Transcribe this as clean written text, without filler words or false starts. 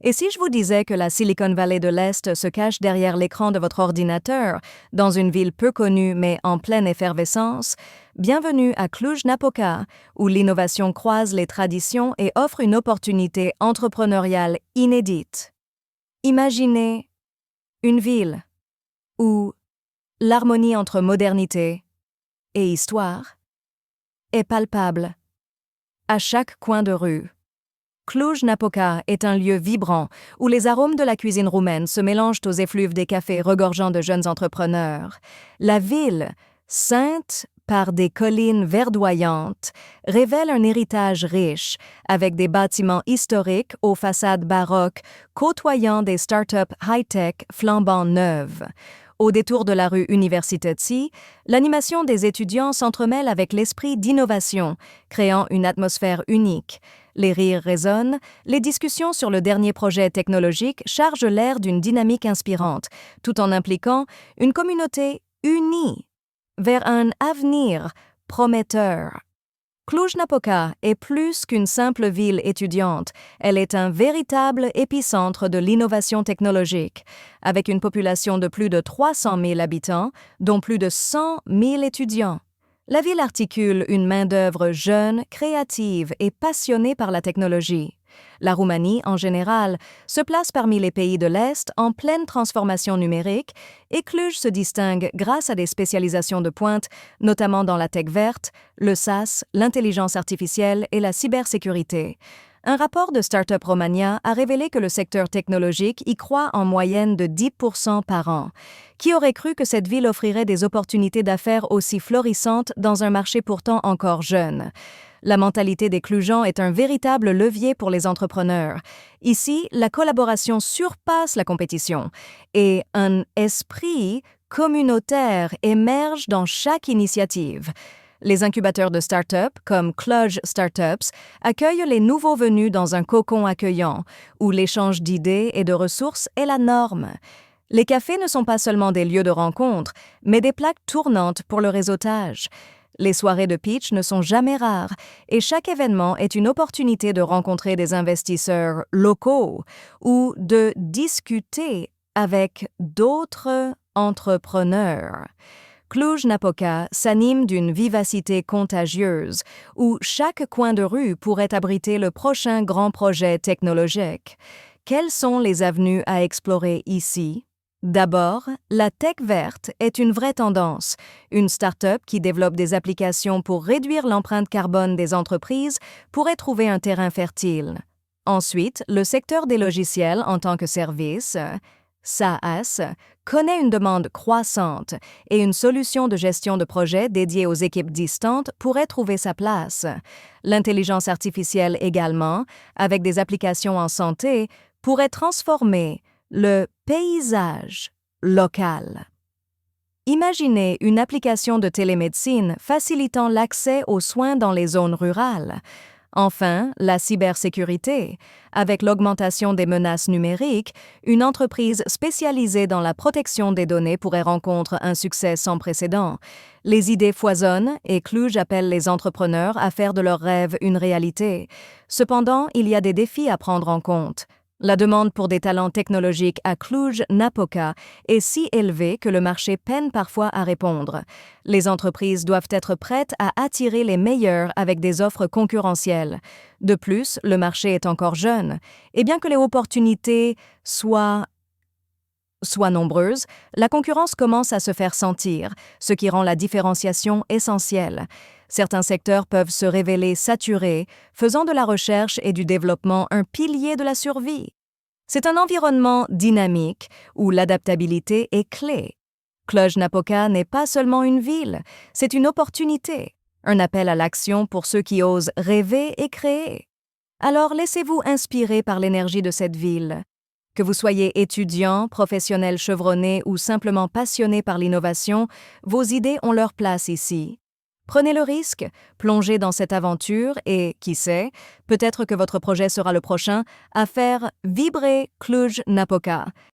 Et si je vous disais que la Silicon Valley de l'Est se cache derrière l'écran de votre ordinateur, dans une ville peu connue mais en pleine effervescence, bienvenue à Cluj-Napoca, où l'innovation croise les traditions et offre une opportunité entrepreneuriale inédite. Imaginez une ville où l'harmonie entre modernité et histoire est palpable à chaque coin de rue. Cluj-Napoca est un lieu vibrant où les arômes de la cuisine roumaine se mélangent aux effluves des cafés regorgeant de jeunes entrepreneurs. La ville, ceinte par des collines verdoyantes, révèle un héritage riche, avec des bâtiments historiques aux façades baroques côtoyant des startups high-tech flambant neuves. Au détour de la rue Universității, l'animation des étudiants s'entremêle avec l'esprit d'innovation, créant une atmosphère unique. Les rires résonnent, les discussions sur le dernier projet technologique chargent l'air d'une dynamique inspirante, tout en impliquant une communauté unie vers un avenir prometteur. Cluj-Napoca est plus qu'une simple ville étudiante, elle est un véritable épicentre de l'innovation technologique, avec une population de plus de 300 000 habitants, dont plus de 100 000 étudiants. La ville articule une main-d'œuvre jeune, créative et passionnée par la technologie. La Roumanie, en général, se place parmi les pays de l'Est en pleine transformation numérique et Cluj se distingue grâce à des spécialisations de pointe, notamment dans la tech verte, le SaaS, l'intelligence artificielle et la cybersécurité. Un rapport de Startup Romania a révélé que le secteur technologique y croît en moyenne de 10% par an. Qui aurait cru que cette ville offrirait des opportunités d'affaires aussi florissantes dans un marché pourtant encore jeune? La mentalité des Clujans est un véritable levier pour les entrepreneurs. Ici, la collaboration surpasse la compétition et un esprit communautaire émerge dans chaque initiative. Les incubateurs de start-up, comme Cluj Startups, accueillent les nouveaux venus dans un cocon accueillant, où l'échange d'idées et de ressources est la norme. Les cafés ne sont pas seulement des lieux de rencontre, mais des plaques tournantes pour le réseautage. Les soirées de pitch ne sont jamais rares, et chaque événement est une opportunité de rencontrer des investisseurs locaux ou de discuter avec d'autres entrepreneurs. Cluj-Napoca s'anime d'une vivacité contagieuse, où chaque coin de rue pourrait abriter le prochain grand projet technologique. Quelles sont les avenues à explorer ici? D'abord, la tech verte est une vraie tendance. Une start-up qui développe des applications pour réduire l'empreinte carbone des entreprises pourrait trouver un terrain fertile. Ensuite, le secteur des logiciels en tant que service, SaaS, connaît une demande croissante et une solution de gestion de projet dédiée aux équipes distantes pourrait trouver sa place. L'intelligence artificielle également, avec des applications en santé, pourrait transformer le paysage local. Imaginez une application de télémédecine facilitant l'accès aux soins dans les zones rurales. Enfin, la cybersécurité. Avec l'augmentation des menaces numériques, une entreprise spécialisée dans la protection des données pourrait rencontrer un succès sans précédent. Les idées foisonnent et Cluj appelle les entrepreneurs à faire de leurs rêves une réalité. Cependant, il y a des défis à prendre en compte. La demande pour des talents technologiques à Cluj-Napoca est si élevée que le marché peine parfois à répondre. Les entreprises doivent être prêtes à attirer les meilleurs avec des offres concurrentielles. De plus, le marché est encore jeune, et bien que les opportunités soient nombreuses, la concurrence commence à se faire sentir, ce qui rend la différenciation essentielle. Certains secteurs peuvent se révéler saturés, faisant de la recherche et du développement un pilier de la survie. C'est un environnement dynamique où l'adaptabilité est clé. Cluj-Napoca n'est pas seulement une ville, c'est une opportunité, un appel à l'action pour ceux qui osent rêver et créer. Alors laissez-vous inspirer par l'énergie de cette ville. Que vous soyez étudiant, professionnel chevronné ou simplement passionné par l'innovation, vos idées ont leur place ici. Prenez le risque, plongez dans cette aventure et, qui sait, peut-être que votre projet sera le prochain à faire vibrer Cluj-Napoca.